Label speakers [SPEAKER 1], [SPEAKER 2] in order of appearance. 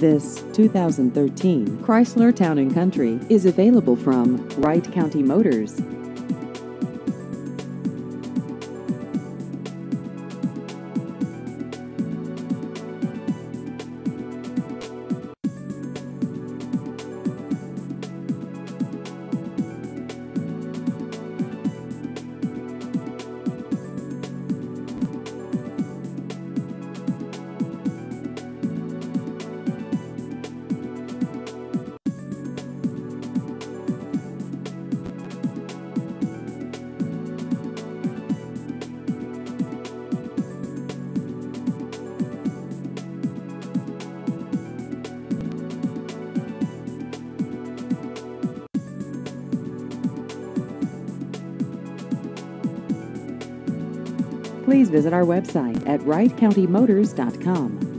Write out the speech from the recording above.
[SPEAKER 1] This 2013 Chrysler Town & Country is available from Wright County Motors. Please visit our website at wrightcountymotors.com.